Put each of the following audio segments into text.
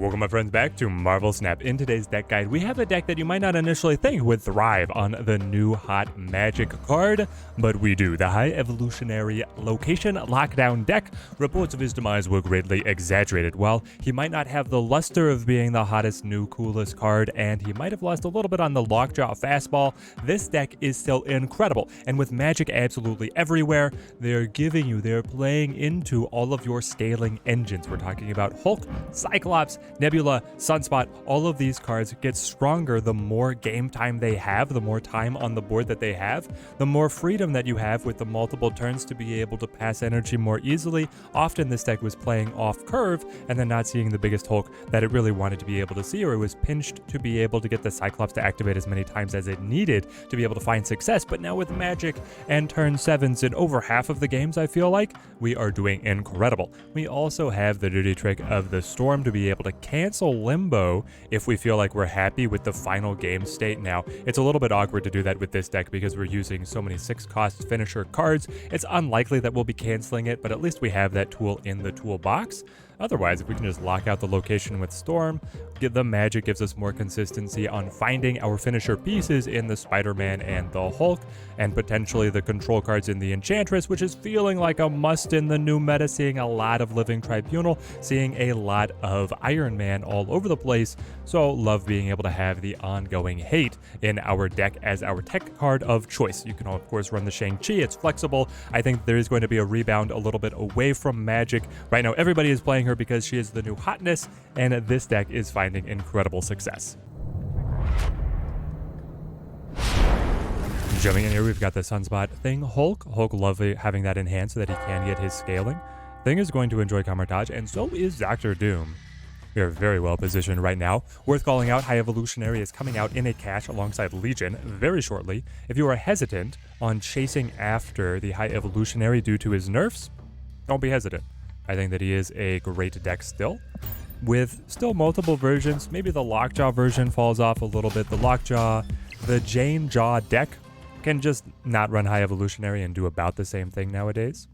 Welcome my friends back to Marvel Snap. In today's deck guide, we have a deck that you might not initially think would thrive on the new hot Magik card, but we do. The High Evolutionary Location Lockdown deck. Reports of his demise were greatly exaggerated. While he might not have the luster of being the hottest, new, coolest card, and he might have lost a little bit on the Lockjaw fastball, this deck is still incredible. And with Magik absolutely everywhere, they're playing into all of your scaling engines. We're talking about Hulk, Cyclops, Nebula, Sunspot. All of these cards get stronger the more game time they have, the more time on the board that they have, the more freedom that you have with the multiple turns to be able to pass energy more easily. Often this deck was playing off curve and then not seeing the biggest Hulk that it really wanted to be able to see, or it was pinched to be able to get the Cyclops to activate as many times as it needed to be able to find success. But now with Magik and turn 7s in over half of the games, I feel like we are doing incredible. We also have the dirty trick of the Storm to be able to cancel Limbo if we feel like we're happy with the final game state. Now, it's a little bit awkward to do that with this deck because we're using so many 6-cost finisher cards. It's unlikely that we'll be canceling it, but at least we have that tool in the toolbox. Otherwise, if we can just lock out the location with Storm, the Magik gives us more consistency on finding our finisher pieces in the Spider-Man and the Hulk, and potentially the control cards in the Enchantress, which is feeling like a must in the new meta, seeing a lot of Living Tribunal, seeing a lot of Iron Man all over the place. So love being able to have the ongoing hate in our deck as our tech card of choice. You can of course run the Shang-Chi, it's flexible. I think there is going to be a rebound a little bit away from Magik. Right now everybody is playing her because she is the new hotness, and this deck is finding incredible success. Jumping in here, we've got the Sunspot thing. Hulk love having that in hand so that he can get his scaling. Thing is going to enjoy Camouflage, and so is Dr. Doom. We are very well positioned right now. Worth calling out, High Evolutionary is coming out in a cache alongside Legion very shortly. If you are hesitant on chasing after the High Evolutionary due to his nerfs, don't be hesitant. I think that he is a great deck still. With still multiple versions, maybe the Lockjaw version falls off a little bit. The Lockjaw, the Jane Jaw deck can just not run High Evolutionary and do about the same thing nowadays.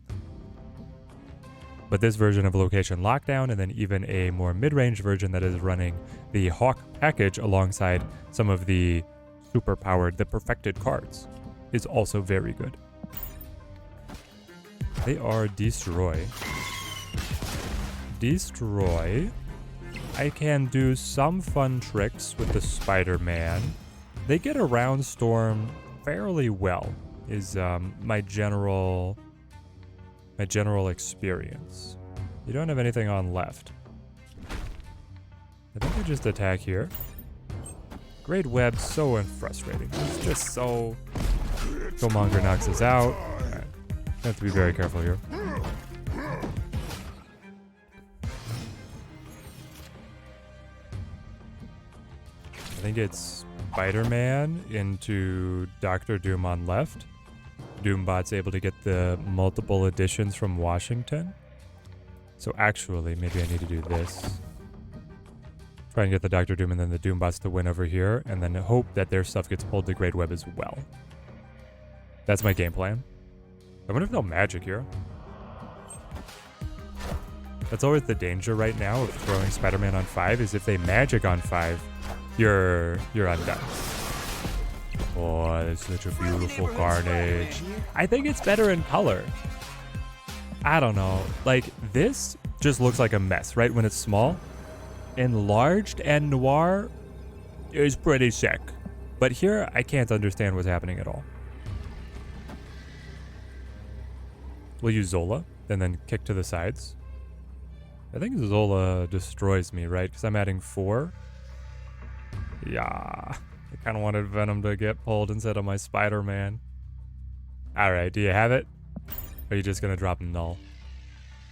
But this version of Location Lockdown, and then even a more mid-range version that is running the Hawk package alongside some of the super-powered, the perfected cards, is also very good. They are Destroy. I can do some fun tricks with the Spider-Man. They get around Storm fairly well, is my general experience. You don't have anything on left. I think I just attack here. Great Web, so frustrating. It's just so... Killmonger knocks us out. Alright. Have to be very careful here. I think it's Spider-Man into Dr. Doom on left. Doombot's able to get the multiple additions from Washington. So actually, maybe I need to do this. Try and get the Dr. Doom and then the Doombots to win over here, and then hope that their stuff gets pulled to Great Web as well. That's my game plan. I wonder if they'll Magik here. That's always the danger right now of throwing Spider-Man on 5, is if they Magik on 5, you're undone. Oh, that's such a beautiful Carnage. I think it's better in color. I don't know. Like, this just looks like a mess, right? When it's small. Enlarged and Noir is pretty sick. But here, I can't understand what's happening at all. We'll use Zola, and then kick to the sides. I think Zola destroys me, right? Because I'm adding 4. Yeah, I kind of wanted Venom to get pulled instead of my Spider-Man. Alright, do you have it? Or are you just going to drop Null?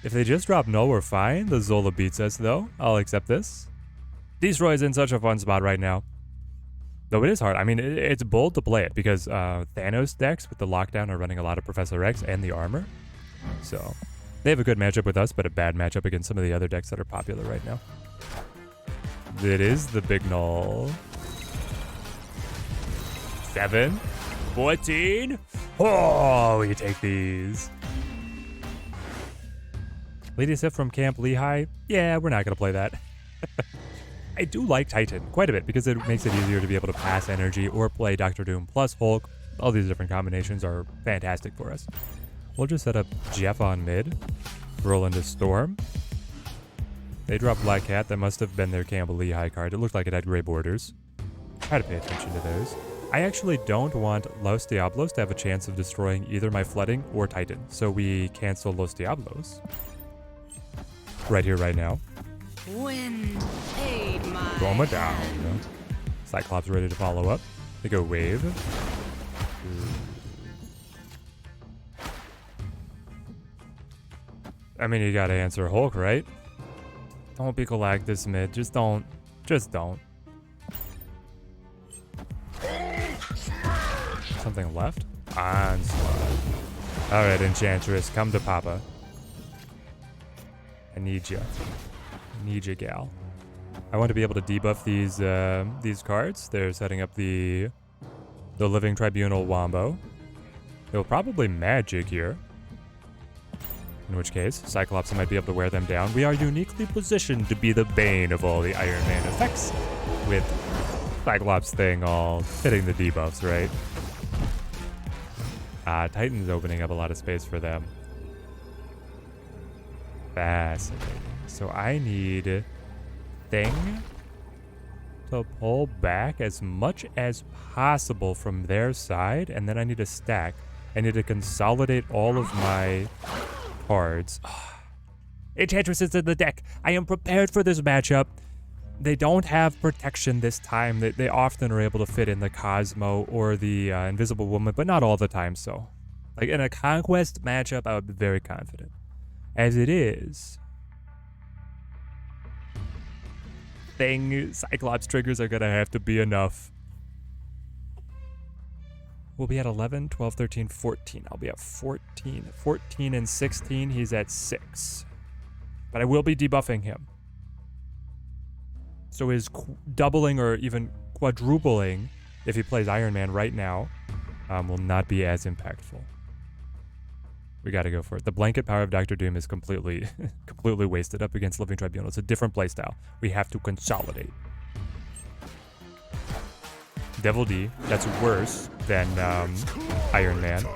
If they just drop Null, we're fine. The Zola beats us, though. I'll accept this. Destroy's in such a fun spot right now. Though it is hard. I mean, it's bold to play it because Thanos decks with the Lockdown are running a lot of Professor X and the armor. So, they have a good matchup with us, but a bad matchup against some of the other decks that are popular right now. It is the big Null. 7, 14. Oh, we take these. Lady Sif from Camp Lehigh. Yeah, we're not going to play that. I do like Titan quite a bit because it makes it easier to be able to pass energy or play Doctor Doom plus Hulk. All these different combinations are fantastic for us. We'll just set up Jeff on mid, roll into Storm. They drop Black Cat. That must have been their Campbell Lehigh card. It looked like it had gray borders. Try to pay attention to those. I actually don't want Los Diablos to have a chance of destroying either my Flooding or Titan, so we cancel Los Diablos. Right here, right now. Wind paid my Goma down. Cyclops ready to follow up. They go wave. I mean, you gotta answer Hulk, right? Don't be Galactus mid. Just don't. Just don't. Something left? Onslaught. Alright, Enchantress, come to Papa. I need you. I need you, gal. I want to be able to debuff these cards. They're setting up the Living Tribunal Wombo. They'll probably Magik here. In which case, Cyclops might be able to wear them down. We are uniquely positioned to be the bane of all the Iron Man effects, with Cyclops thing all hitting the debuffs, right? Titan's opening up a lot of space for them. Fascinating. So I need Thing to pull back as much as possible from their side, and then I need to stack. I need to consolidate all of my cards. Enchantress is in the deck. I am prepared for this matchup. They don't have protection this time. They often are able to fit in the Cosmo or the Invisible Woman, but not all the time so. Like in a Conquest matchup, I would be very confident. As it is, Cyclops triggers are gonna have to be enough. We'll be at 11, 12, 13, 14. I'll be at 14. 14 and 16, he's at 6. But I will be debuffing him. So his doubling or even quadrupling, if he plays Iron Man right now, will not be as impactful. We gotta go for it. The blanket power of Doctor Doom is completely wasted up against Living Tribunal. It's a different playstyle. We have to consolidate. Devil D, that's worse than Iron Man.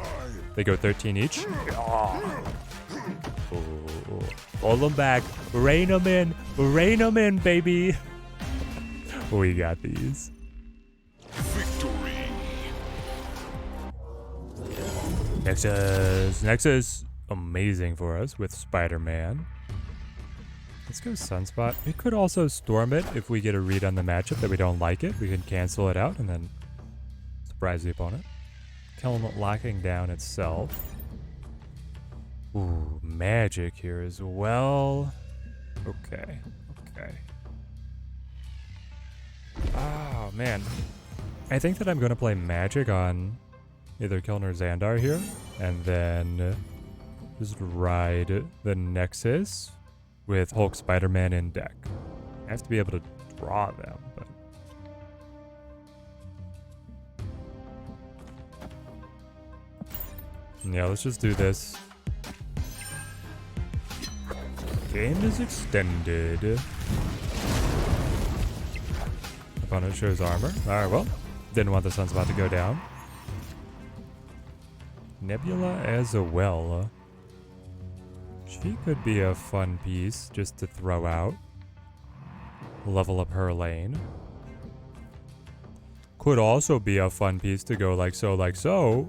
They go 13 each. Oh. Pull them back. Rein them in. Rein them in, baby. We got these. Victory. Nexus. Amazing for us with Spider-Man. Let's go Sunspot. We could also Storm it if we get a read on the matchup that we don't like it. We can cancel it out and then surprise the opponent. Kill him locking down itself. Ooh, Magik here as well. Okay. Oh, man. I think that I'm going to play Magik on either Kiln or Xandar here. And then just ride the Nexus with Hulk Spider-Man in deck. I have to be able to draw them, but... yeah, let's just do this. Game is extended. Opponent shows armor. Alright, well, didn't want the Sunspot to go down. Nebula as well. She could be a fun piece just to throw out. Level up her lane. Could also be a fun piece to go like so,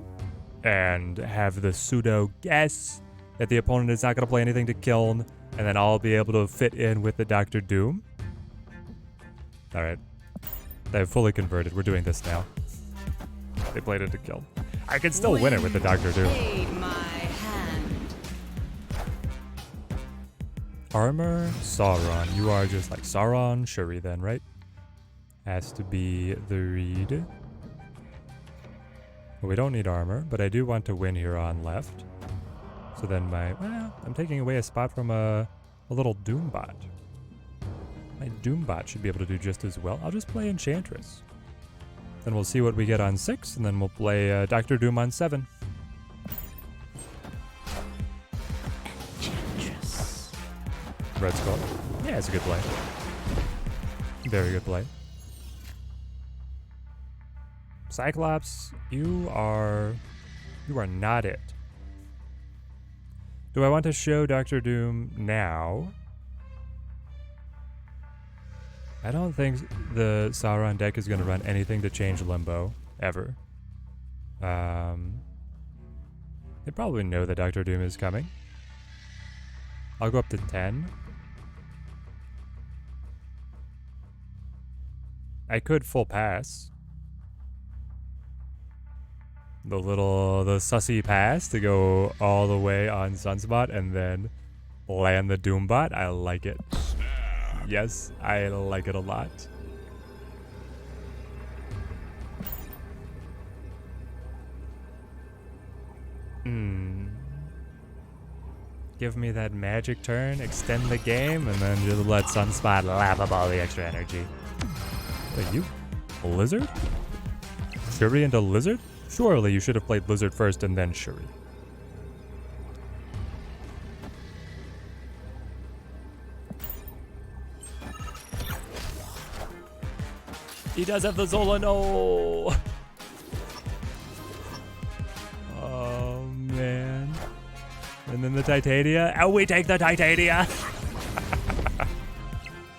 and have the pseudo guess that the opponent is not going to play anything to Kiln, and then I'll be able to fit in with the Doctor Doom. Alright. They've fully converted. We're doing this now. They played it to Kiln. I can still win it with the Doctor Doom. Armor, Sauron. You are just like Sauron, Shuri then, right? Has to be the read. Well, we don't need armor, but I do want to win here on left. So then I'm taking away a spot from a little Doombot. My Doombot should be able to do just as well. I'll just play Enchantress. Then we'll see what we get on 6, and then we'll play Doctor Doom on 7. Red Skull. Yeah, it's a good play. Very good play. Cyclops, you are not it. Do I want to show Doctor Doom now? I don't think the Sauron deck is going to run anything to change Limbo, ever. They probably know that Doctor Doom is coming. I'll go up to 10. I could full pass. The sussy pass to go all the way on Sunspot and then land the Doombot. I like it. Yes, I like it a lot. Give me that magic turn, extend the game, and then just let Sunspot lap up all the extra energy. Wait, you? Lizard? Shuri into Lizard? Surely you should have played Lizard first and then Shuri. He does have the Zola, no! Oh, man. And then the Titania. Oh, we take the Titania!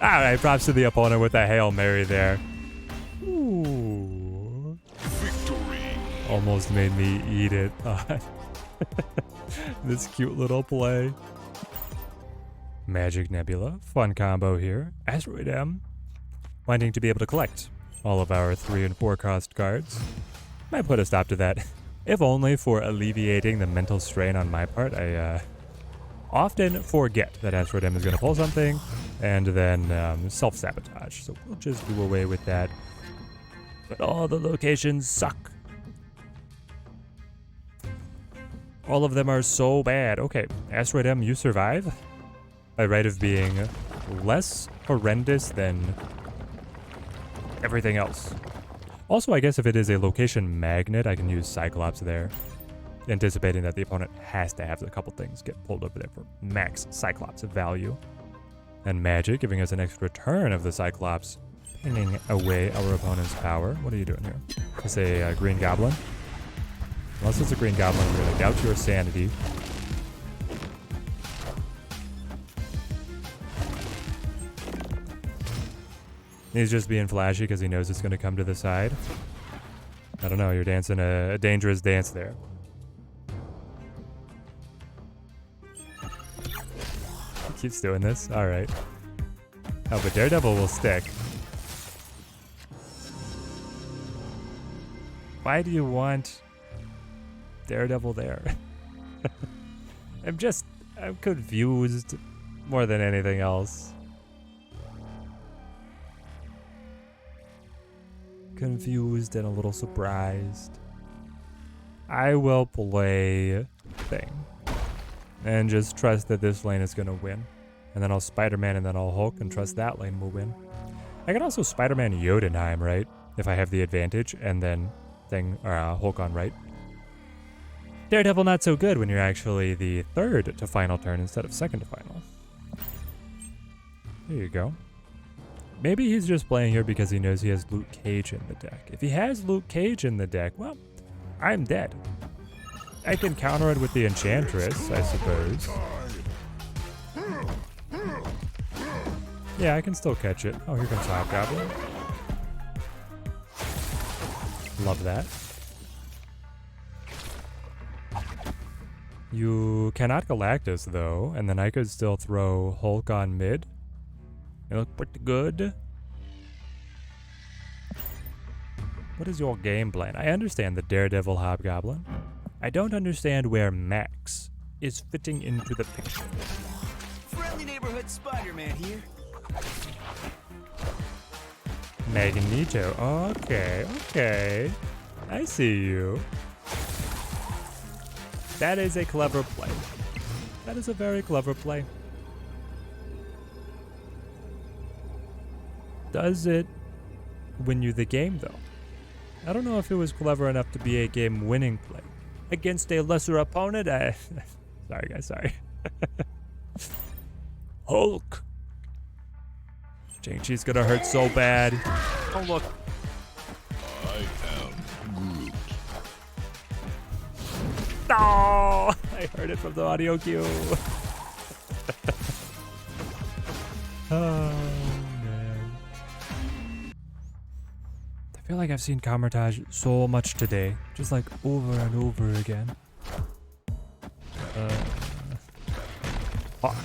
Alright, props to the opponent with a Hail Mary there. Ooh. Victory. Almost made me eat it. This cute little play. Magik Nebula. Fun combo here. Asteroid M. Wanting to be able to collect all of our 3 and 4 cost cards. Might put a stop to that. If only for alleviating the mental strain on my part. I often forget that Asteroid M is going to pull something and then self-sabotage. So we'll just do away with that. But all the locations suck. All of them are so bad. Okay, Asteroid M, you survive. By right of being less horrendous than everything else. Also, I guess if it is a location magnet, I can use Cyclops there. Anticipating that the opponent has to have a couple things get pulled over there for max Cyclops value. And Magik giving us an extra turn of the Cyclops, pinning away our opponent's power. What are you doing here? It's a Green Goblin. Unless it's a Green Goblin, we're going to doubt your sanity. He's just being flashy because he knows it's going to come to the side. I don't know, you're dancing a dangerous dance there. He keeps doing this? Alright. Oh, but Daredevil will stick. Why do you want Daredevil there? I'm confused more than anything else. Confused and a little surprised. I will play Thing and just trust that this lane is gonna win. And then I'll Spider-Man and then I'll Hulk and trust that lane will win. I can also Spider-Man Jotunheim, right? If I have the advantage, and then Thing or Hulk on right. Daredevil not so good when you're actually the third to final turn instead of second to final. There you go. Maybe he's just playing here because he knows he has Luke Cage in the deck. If he has Luke Cage in the deck, well, I'm dead. I can counter it with the Enchantress, I suppose. Yeah, I can still catch it. Oh, here comes Hobgoblin. Love that. You cannot Galactus, though, and then I could still throw Hulk on mid. It look pretty good. What is your game plan? I understand the Daredevil Hobgoblin. I don't understand where Max is fitting into the picture. Friendly neighborhood Spider-Man here. Magneto. Okay. I see you. That is a clever play. That is a very clever play. Does it win you the game, though? I don't know if it was clever enough to be a game-winning play. Against a lesser opponent, sorry, guys, sorry. Hulk. Chang-Chi's gonna hurt so bad. Oh, look. I am Groot. Oh, I heard it from the audio cue. Oh, man. I feel like I've seen Camertage so much today. Just like over and over again. Fuck.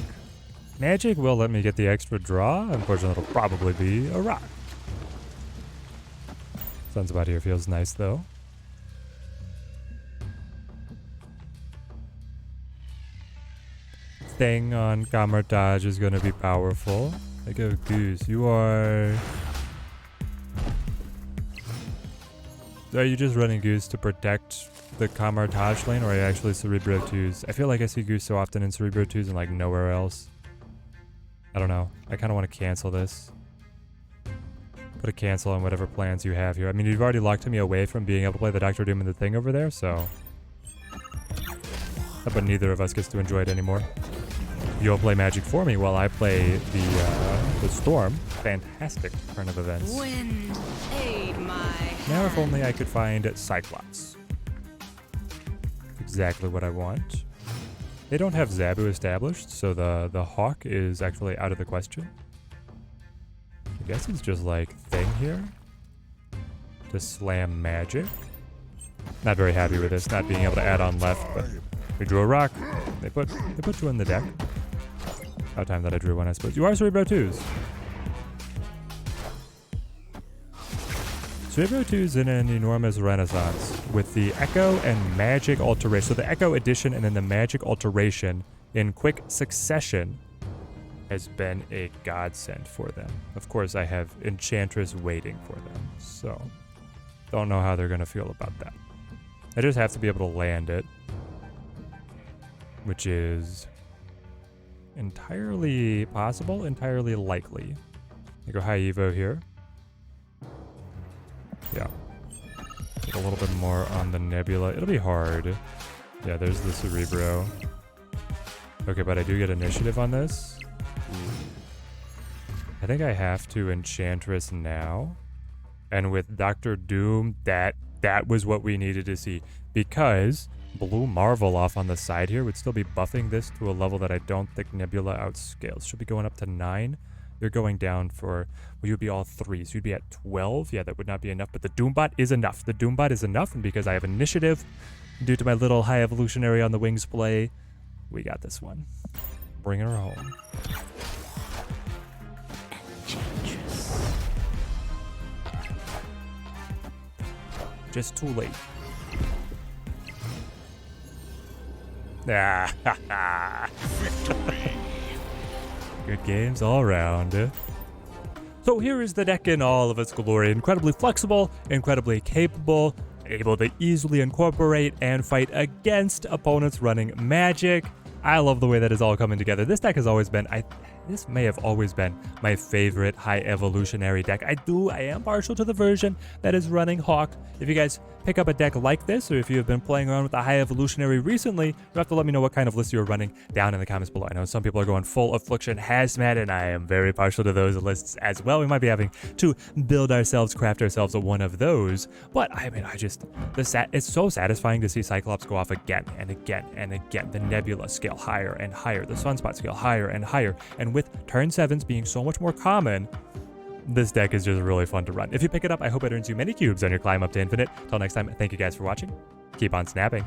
Magik will let me get the extra draw. Unfortunately, it'll probably be a rock. Sunspot here feels nice, though. Thing on Camertage is going to be powerful. I go Goose. You are you just running Goose to protect the Camertage lane, or are you actually Cerebro 2s? I feel like I see Goose so often in Cerebro 2s and like nowhere else. I don't know. I kind of want to cancel this. Put a cancel on whatever plans you have here. I mean, you've already locked me away from being able to play the Doctor Doom and the Thing over there, so... But neither of us gets to enjoy it anymore. You'll play Magik for me while I play the Storm. Fantastic turn of events. Wind, aid my Now if only I could find Cyclops. Exactly what I want. They don't have Zabu established, so the Hawk is actually out of the question. I guess it's just like Thing here to slam Magik. Not very happy with this, not being able to add on left, but we drew a rock. They put you in the deck. About time that I drew one, I suppose. You are Cerebro 2s. Cerebro 2's in an enormous renaissance with the Echo and Magik alteration. So the Echo addition and then the Magik alteration in quick succession has been a godsend for them. Of course, I have Enchantress waiting for them, so don't know how they're going to feel about that. I just have to be able to land it, which is entirely possible, entirely likely. I go High Evo here. Yeah. Get a little bit more on the Nebula. It'll be hard. Yeah, there's the Cerebro. Okay, but I do get initiative on this. I think I have to Enchantress now. And with Doctor Doom, that was what we needed to see. Because Blue Marvel off on the side here would still be buffing this to a level that I don't think Nebula outscales. Should be going up to 9. You're going down for, well, you'd be all 3s. You'd be at 12. Yeah, that would not be enough, but the Doombot is enough. The Doombot is enough, and because I have initiative, due to my little High Evolutionary on the wings play, we got this one. Bringing her home. Just too late. Victory. Good games all around. So here is the deck in all of its glory. Incredibly flexible, incredibly capable, able to easily incorporate and fight against opponents running Magik. I love the way that is all coming together. This deck has always been, this may have always been my favorite High Evolutionary deck. I am partial to the version that is running Hawk. If you guys pick up a deck like this, or if you have been playing around with the High Evolutionary recently, you have to let me know what kind of list you're running down in the comments below. I know some people are going full Affliction Hazmat, and I am very partial to those lists as well. We might be having to craft ourselves a one of those, but I mean, it's so satisfying to see Cyclops go off again and again and again. The Nebula scale higher and higher, the Sunspot scale higher and higher, and with turn 7s being so much more common, this deck is just really fun to run. If you pick it up, I hope it earns you many cubes on your climb up to infinite. Till next time, thank you guys for watching. Keep on snapping.